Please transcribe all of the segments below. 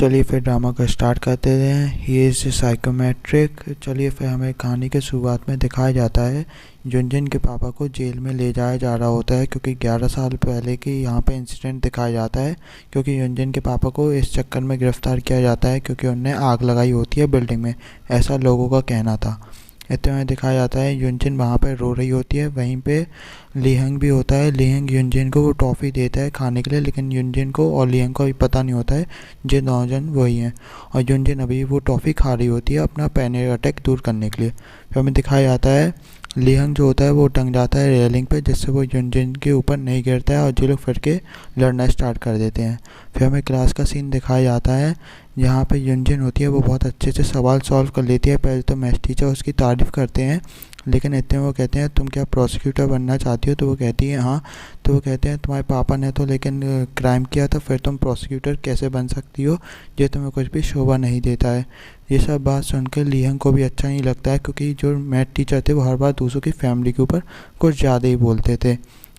चलिए फिर ड्रामा को स्टार्ट करते हैं। He is psychometric. चलिए फिर हमें कहानी के शुरुआत में दिखाया जाता है युनजिन के पापा को जेल में ले जाया जा रहा होता है, क्योंकि 11 साल पहले की यहाँ पे इंसिडेंट दिखाया जाता है। क्योंकि युनजिन के पापा को इस चक्कर में गिरफ्तार किया जाता है क्योंकि उनने आग लगाई होती है बिल्डिंग में, ऐसा लोगों का कहना था। इतने में दिखाया जाता है युनजिन वहाँ पर रो रही होती है। वहीं पे लीहंग भी होता है। लीहंग युनजिन को वो टॉफ़ी देता है खाने के लिए, लेकिन युनजिन को और लीहंग को अभी पता नहीं होता है ये दोनों जन वही हैं। और युनजिन अभी वो टॉफ़ी खा रही होती है अपना पैनिक अटैक दूर करने के लिए। फिर हमें दिखाया जाता है लीहंग जो होता है वो टंग जाता है रेलिंग पे, जिससे वो युनजिन के ऊपर नहीं गिरता है और ये लोग फिर के लड़ना स्टार्ट कर देते हैं। फिर हमें क्लास का सीन दिखाया जाता है जहाँ पे युनजिन होती है वो बहुत अच्छे से सवाल सॉल्व कर लेती है। पहले तो मैथ्स टीचर उसकी तारीफ़ करते हैं, लेकिन इतने वो कहते हैं तुम क्या प्रोसिक्यूटर बनना चाहती हो? तो वो कहती है हाँ। तो वो कहते हैं तुम्हारे पापा ने तो लेकिन क्राइम किया था, फिर तुम प्रोसिक्यूटर कैसे बन सकती हो? ये तुम्हें कुछ भी शोभा नहीं देता है। ये सब बात सुनकर लीहंग को भी अच्छा नहीं लगता है, क्योंकि जो मैथ टीचर थे वो हर बार दूसरों की फैमिली के ऊपर कुछ ज़्यादा ही बोलते थे।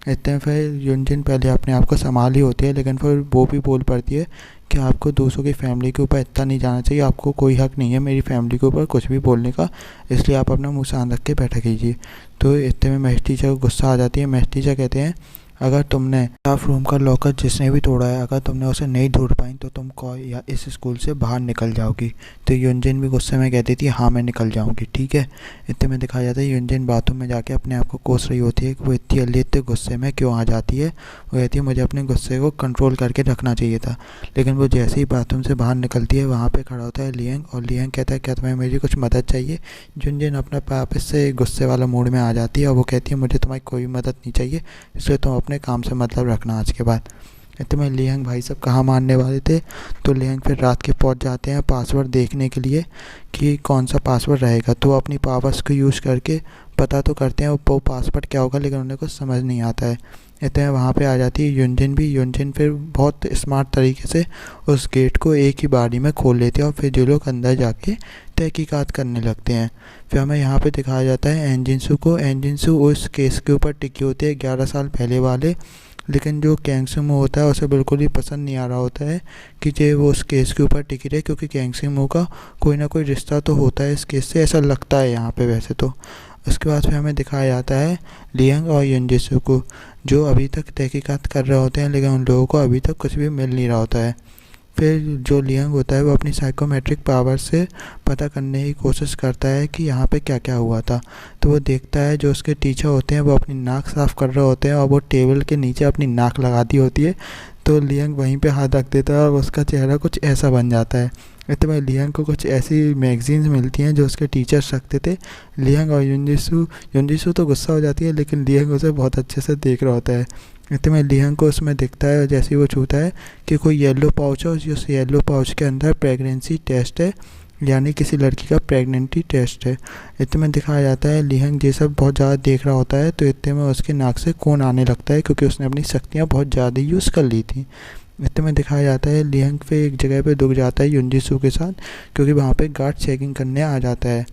इतने फिर युनजिन पहले अपने आप को संभाली होती है, लेकिन फिर वो भी बोल पड़ती है कि आपको दूसरों की फैमिली के ऊपर इतना नहीं जाना चाहिए, आपको कोई हक नहीं है मेरी फैमिली के ऊपर कुछ भी बोलने का, इसलिए आप अपना मुंह शांत रख के बैठा कीजिए। तो इतने में मैथ्स टीचर को गुस्सा आ जाती है। मैथ्स टीचर कहते हैं अगर तुमने स्टाफ रूम का लॉकर जिसने भी तोड़ा है, अगर तुमने उसे नहीं ढूंढ पाई तो तुम या इस स्कूल से बाहर निकल जाओगी। तो युनजिन भी गुस्से में कहती थी हाँ मैं निकल जाऊंगी, ठीक है। इतने में दिखाया जाता है युनजिन बाथरूम में जाके अपने आप को कोस रही होती है कि वो इतनी जल्दी इतने गुस्से में क्यों आ जाती है। वो कहती है मुझे अपने गुस्से को कंट्रोल करके रखना चाहिए था। लेकिन वो जैसे ही बाथरूम से बाहर निकलती है वहाँ पर खड़ा होता है लीहंग, और लीहंग कहता है क्या तुम्हें मेरी कुछ मदद चाहिए? युनजिन अपने वापस से गुस्से वाला मूड में आ जाती है और वो कहती है मुझे तुम्हारी कोई मदद नहीं चाहिए, इसलिए तुम अपने काम से मतलब रखना आज के बाद। इतने में लीहंग भाई सब कहाँ मानने वाले थे। तो लीहंग फिर रात के पहुँच जाते हैं पासवर्ड देखने के लिए कि कौन सा पासवर्ड रहेगा। तो वो अपनी पावर्स को यूज़ करके पता तो करते हैं वो पासवर्ड क्या होगा, लेकिन उन्हें कुछ समझ नहीं आता है। इतने में वहाँ पे आ जाती है युनजिन भी। युनजिन फिर बहुत स्मार्ट तरीके से उस गेट को एक ही बारी में खोल लेते हैं और फिर जो लोग अंदर जाके तहकीकात करने लगते हैं। फिर हमें यहाँ पे दिखाया जाता है एनजिनसू को। एनजिनसू उस केस के ऊपर टिकी होती है 11 साल पहले वाले, लेकिन जो कैंगसुमो होता है उसे बिल्कुल ही पसंद नहीं आ रहा होता है कि जे वो उस केस के ऊपर टिकी रहे, क्योंकि कैंगसुमो का कोई ना कोई रिश्ता तो होता है इस केस से, ऐसा लगता है यहाँ पे वैसे तो। उसके बाद फिर हमें दिखाया जाता है लीहंग और युनजिसू को, जो अभी तक तहकीकात कर रहे होते हैं, लेकिन उन लोगों को अभी तक कुछ भी मिल नहीं रहा होता है। फिर जो लीहंग होता है वो अपनी साइकोमेट्रिक पावर से पता करने की कोशिश करता है कि यहाँ पे क्या क्या हुआ था। तो वो देखता है जो उसके टीचर होते हैं वो अपनी नाक साफ़ कर रहे होते हैं और वो टेबल के नीचे अपनी नाक लगा दी होती है। तो लीहंग वहीं पे हाथ रख देता है और उसका चेहरा कुछ ऐसा बन जाता है। इतने में लीहंग को कुछ ऐसी मैगजीन्स मिलती हैं जो उसके टीचर्स रखते थे। लीहंग और युनजिसू तो गुस्सा हो जाती है, लेकिन लीहंग उसे बहुत अच्छे से देख रहा होता है। इतने में लीहंग को उसमें दिखता है जैसे ही वो छूता है कि कोई येलो पाउच है, उस येलो पाउच के अंदर प्रेगनेंसी टेस्ट है, यानी किसी लड़की का प्रेगनेंटी टेस्ट है। इतने में दिखाया जाता है लीहंग ये सब बहुत ज़्यादा देख रहा होता है, तो इतने में उसके नाक से खून आने लगता है, क्योंकि उसने अपनी शक्तियाँ बहुत ज़्यादा यूज़ कर ली थी। इतने में दिखाया जाता है लीहंग पे एक जगह पे रुक जाता है युनजिसू के साथ, क्योंकि वहाँ पे गार्ड चेकिंग करने आ जाता है।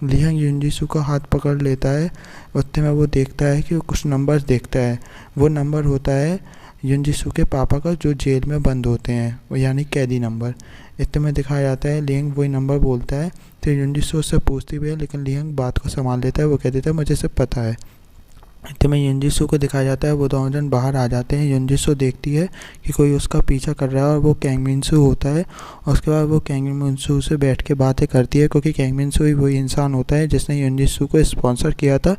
लीहंग युनजिसू का हाथ पकड़ लेता है। उतने में वो देखता है कि वो कुछ नंबर्स देखता है। वो नंबर होता है युनजिसू के पापा का, जो जेल में बंद होते हैं, वो यानी कैदी नंबर। इतने में दिखाया जाता है लीहंग वही नंबर बोलता है। तो युनजिसू उससे पूछती भी है, लेकिन लीहंग बात को संभाल लेता है। वो कह देता है मुझे सब पता है। इतने में युनजिसू को दिखाया जाता है वो दोनों जन बाहर आ जाते हैं। युनजिसू देखती है कि कोई उसका पीछा कर रहा है और वो कैंगमिनसू होता है। और उसके बाद वो कैंगमिनसू से बैठ के बातें करती है, क्योंकि कैंगमिनसू ही वही इंसान होता है जिसने युनजिसू को स्पॉन्सर किया था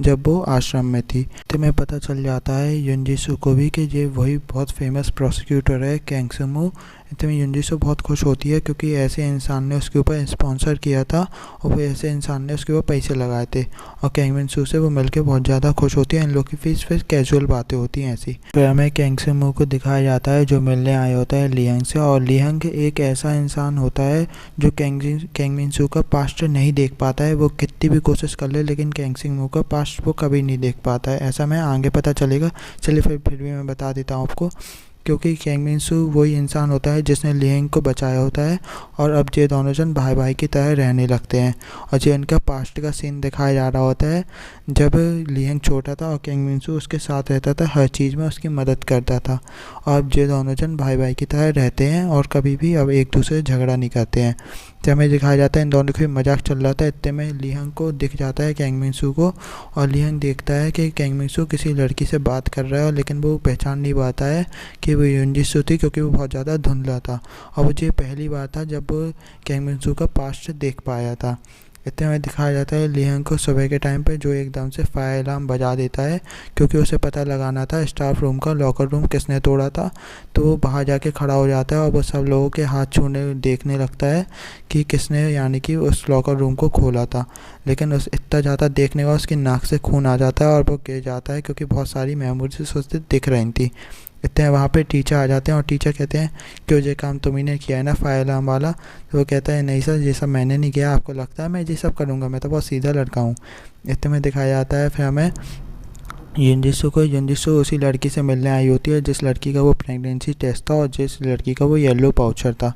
जब वो आश्रम में थी। इतने में पता चल जाता है युनजिसू को भी कि ये वही बहुत फेमस प्रोसिक्यूटर है कैंगसुमो। इतने में युनजिसू बहुत खुश होती है, क्योंकि ऐसे इंसान ने उसके ऊपर स्पॉन्सर किया था और वो ऐसे इंसान ने उसके ऊपर पैसे लगाए थे। और कैंगमिनसू से वो मिलकर बहुत ज़्यादा खुश होती है। इन लोग की फीस फिर कैजुअल बातें होती हैं ऐसी। फिर हमें कैंगसुमो को दिखाया जाता है जो मिलने आया होता है लीहंग से। और लीहंग एक ऐसा इंसान होता है जो कैंगमिनसू का पास्ट नहीं देख पाता है। वो कितनी भी कोशिश कर ले, लेकिन कैंगसुमो का पास्ट वो कभी नहीं देख पाता है। ऐसा मैं आगे पता चलेगा। चलिए फिर भी मैं बता देता हूँ आपको क्योंकि कैंग मिनसू वही इंसान होता है जिसने लियांग को बचाया होता है और अब ये दोनों जन भाई भाई की तरह रहने लगते हैं। और ये इनका पास्ट का सीन दिखाया जा रहा होता है जब लियांग छोटा था और कैंग मिनसू उसके साथ रहता था, हर चीज़ में उसकी मदद करता था। और अब ये दोनों जन भाई भाई की तरह रहते हैं और कभी भी अब एक दूसरे से झगड़ा नहीं करते हैं। जब हमें दिखाया जाता है इन दोनों का मजाक चल रहा था, इतने में लियांग को दिख जाता है कैंग मिनसू को, और लियांग देखता है कि कैंग मिनसू किसी लड़की से बात कर रहा है, लेकिन वो पहचान नहीं पाता है कि वो युनजिसु थी क्योंकि वो बहुत ज़्यादा धुंधला था। और वो ये पहली बार था जब वो कैंग मिनसू का पास्ट देख पाया था। इतने में दिखाया जाता है लियांग को सुबह के टाइम पे जो एकदम से फायर अलार्म बजा देता है, क्योंकि उसे पता लगाना था स्टाफ रूम का लॉकर रूम किसने तोड़ा था। तो वो बाहर जाके खड़ा हो जाता है और वो सब लोगों के हाथ छूने देखने लगता है कि किसने यानी कि उस लॉकर रूम को खोला था। लेकिन उस इतना ज़्यादा देखने का उसकी नाक से खून आ जाता है और वो गिर जाता है क्योंकि बहुत सारी मेमोरीज उसे दिख रही थी। इतने वहाँ पे टीचर आ जाते हैं और टीचर कहते हैं कि ये काम तुम ही ने किया है ना फायर अलार्म वाला। तो वो कहता है नहीं सर, ये सब मैंने नहीं किया, आपको लगता है मैं ये सब करूँगा, मैं तो बहुत सीधा लड़का हूँ। इतने में दिखाया जाता है फिर हमें युनजिसु उसी लड़की से मिलने आई होती है जिस लड़की का वो प्रेगनेंसी टेस्ट था और जिस लड़की का वो येलो पाउचर था।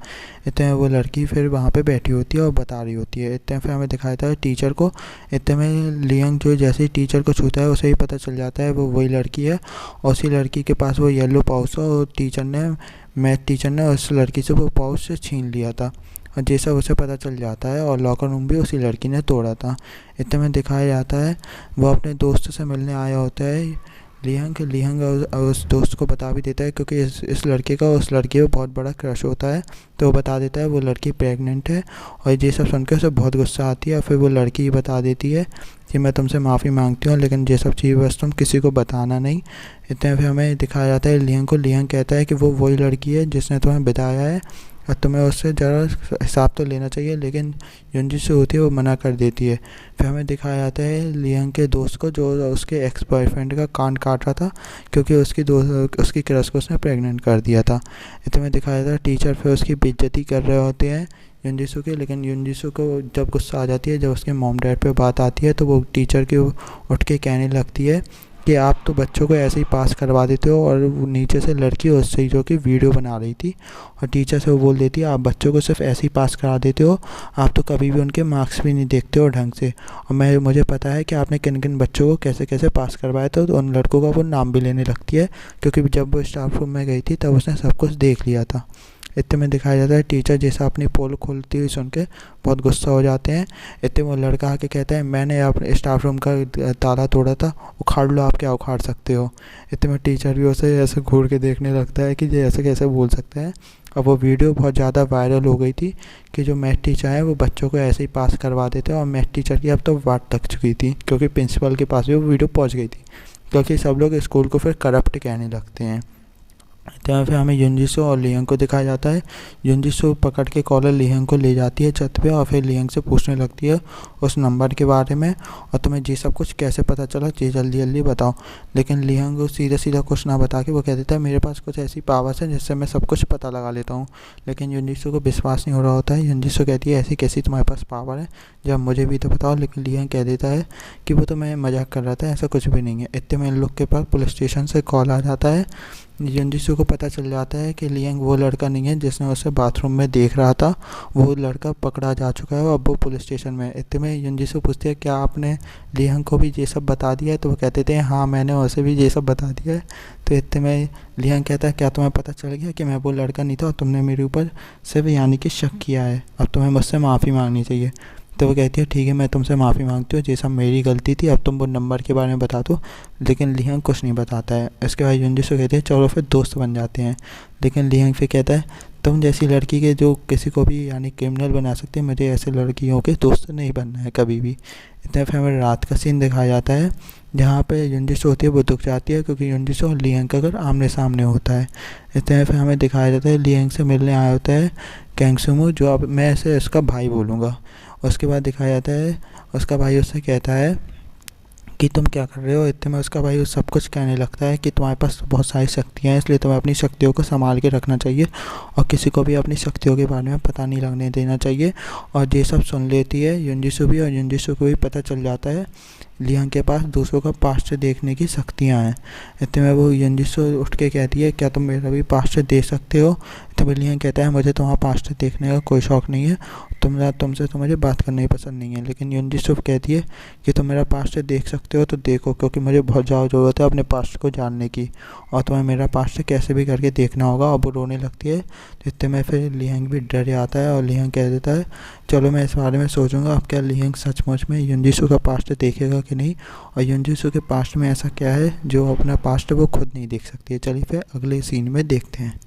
इतने में वो लड़की फिर वहाँ पे बैठी होती है और बता रही होती है। इतने फिर हमें दिखाया था टीचर को। इतने में लियांग जो जैसे ही टीचर को छूता है उसे ही पता चल जाता है वो वही लड़की है और उसी लड़की के पास वो येलो पाउच था और मैथ टीचर ने उस लड़की से वो पाउच से छीन लिया था। और जैसा उसे पता चल जाता है और लॉकर रूम भी उसी लड़की ने तोड़ा था। इतने में दिखाया जाता है वो अपने दोस्त से मिलने आया होता है लियांग उस दोस्त को बता भी देता है क्योंकि इस लड़के का उस लड़की पर बहुत बड़ा क्रश होता है। तो वो बता देता है वो लड़की प्रेग्नेंट है और ये सब सुनकर उसे बहुत गुस्सा आती है। फिर वो लड़की बता देती है कि मैं तुमसे माफ़ी मांगती हूँ, लेकिन ये सब चीज़ बस तुम किसी को बताना नहीं। इतने फिर हमें दिखाया जाता है लियांग को। लियांग कहता है कि वो वही लड़की है जिसने तुम्हें बताया है और तुम्हें उससे ज़रा हिसाब तो लेना चाहिए, लेकिन युनजिसु होती है वो मना कर देती है। फिर हमें दिखाया जाता है लियांग के दोस्त को जो उसके एक्स बॉयफ्रेंड का कान काट रहा था क्योंकि उसकी क्रश को उसने प्रेग्नेंट कर दिया था। इतने में दिखाया जाता है टीचर फिर उसकी बेइज्जती कर रहे होते हैं युनजिसु की, लेकिन युनजिसु को जब गुस्सा आ जाती है, जब उसके मॉम डैड पे बात आती है तो वो टीचर के उठ के कहने लगती है कि आप तो बच्चों को ऐसे ही पास करवा देते हो। और वो नीचे से लड़की उस चीज़ की वीडियो बना रही थी और टीचर से वो बोल देती है आप बच्चों को सिर्फ ऐसे ही पास करा देते हो, आप तो कभी भी उनके मार्क्स भी नहीं देखते हो ढंग से। और मुझे पता है कि आपने किन किन बच्चों को कैसे कैसे पास करवाया था। तो उन लड़कों का वो नाम भी लेने लगती है क्योंकि जब वो स्टाफ रूम में गई थी तब उसने सब कुछ देख लिया था। इतने में दिखाया जाता है टीचर जैसा अपनी पोल खोलती हुई सुन के बहुत गुस्सा हो जाते हैं। इतने वो लड़का आके कहता है मैंने अपने स्टाफ रूम का ताला तोड़ा था, उखाड़ लो, आप क्या उखाड़ सकते हो। इतने में टीचर भी उसे ऐसे घूर के देखने लगता है कि ये ऐसे कैसे बोल सकते हैं। और वो वीडियो बहुत ज़्यादा वायरल हो गई थी कि जो मैथ टीचर है वो बच्चों को ऐसे ही पास करवा देते हैं। और मैथ टीचर की अब तो वाट लग चुकी थी क्योंकि प्रिंसिपल के पास भी वो वीडियो पहुँच गई थी, क्योंकि सब लोग स्कूल को फिर करप्ट कहने लगते हैं। तो फिर हमें युनजिसु और लियांग को दिखाया जाता है। युनजिसु पकड़ के कॉलर लियांग को ले जाती है छत पे और फिर लियांग से पूछने लगती है उस नंबर के बारे में और तुम्हें ये सब कुछ कैसे पता चला, ये जल्दी जल्दी बताओ। लेकिन लियांग को सीधा सीधा कुछ ना बता के वो कह देता है मेरे पास कुछ ऐसी पावर्स है जिससे मैं सब कुछ पता लगा लेता हूँ। लेकिन युनजिसु को विश्वास नहीं हो रहा होता है। युनजिसु कहती है ऐसी कैसी तुम्हारे पास पावर है, जब मुझे भी तो बताओ। लेकिन लियांग कह देता है कि वो तो मैं मजाक कर रहा था, ऐसा कुछ भी नहीं है। इतने में इन लोग के पास पुलिस स्टेशन से कॉल आ जाता है। युनजिसु को पता चल जाता है कि लियांग वो लड़का नहीं है जिसने उसे बाथरूम में देख रहा था, वो लड़का पकड़ा जा चुका है और अब वो पुलिस स्टेशन में। इतने में युनजिसु पूछती है क्या आपने लियांग को भी ये सब बता दिया है। तो वो कहते थे हाँ मैंने उसे भी ये सब बता दिया है। तो इतने में लियांग कहता है क्या तुम्हें पता चल गया कि मैं वो लड़का नहीं था और तुमने मेरे ऊपर सिर्फ यानी कि शक किया है, अब तुम्हें मुझसे माफ़ी मांगनी चाहिए। तो वो कहती है ठीक है मैं तुमसे माफ़ी मांगती हूँ, जैसा मेरी गलती थी, अब तुम वो नंबर के बारे में बता दो। लेकिन लियांग कुछ नहीं बताता है। इसके बाद युनजिसु कहते हैं चलो फिर दोस्त बन जाते हैं। लेकिन लियांग फिर कहता है तुम जैसी लड़की के जो किसी को भी यानी क्रिमिनल बना सकते हैं, मुझे ऐसे लड़कियों के दोस्त नहीं बनना है कभी भी। इतने फिर हमें रात का सीन दिखाया जाता है जहाँ पे युनजिसु होती है वो दुख जाती है क्योंकि युनजिसु और लियांग का घर आमने सामने होता है। इतने फिर हमें दिखाया जाता है लियांग से मिलने आया होता है कैंग सुमो, जो अब मैं इसे इसका भाई बोलूँगा। उसके बाद दिखाया जाता है उसका भाई उससे कहता है कि तुम क्या कर रहे हो। इतने में उसका भाई उस सब कुछ कहने लगता है कि तुम्हारे पास बहुत सारी शक्तियाँ हैं, इसलिए तुम्हें अपनी शक्तियों को संभाल के रखना चाहिए और किसी को भी अपनी शक्तियों के बारे में पता नहीं लगने देना चाहिए। और ये सब सुन लेती है युनजिसु भी और युनजिसु को भी पता चल जाता है लियांग के पास दूसरों का पास्ट देखने की शक्तियाँ हैं। इतने में वो युनजिसो उठ के कहती है, क्या तुम मेरा भी पास्ट देख सकते हो? तभी लियांग कहता है, मुझे तुम्हारा पास्ट देखने का कोई शौक़ नहीं है, तुमसे तो मुझे बात करना ही पसंद नहीं है। लेकिन युनजिसो कहती है कि तुम मेरा पास्ट देख सकते हो तो देखो, क्योंकि मुझे बहुत ज़्यादा ज़रूरत है अपने पास्ट को जानने की, और तुम्हें मेरा पास्ट कैसे भी करके देखना होगा। और वो रोने लगती है। तो इतने में फिर लियांग भी डर जाता है और लियांग कह देता है, चलो मैं इस बारे में सोचूंगा। अब क्या लियांग सचमुच में युनजिसो का पास्ट देखेगा कि नहीं, और युनजिसो के पास्ट में ऐसा क्या है जो अपना पास्ट वो खुद नहीं देख सकती है। चलिए फिर अगले सीन में देखते हैं।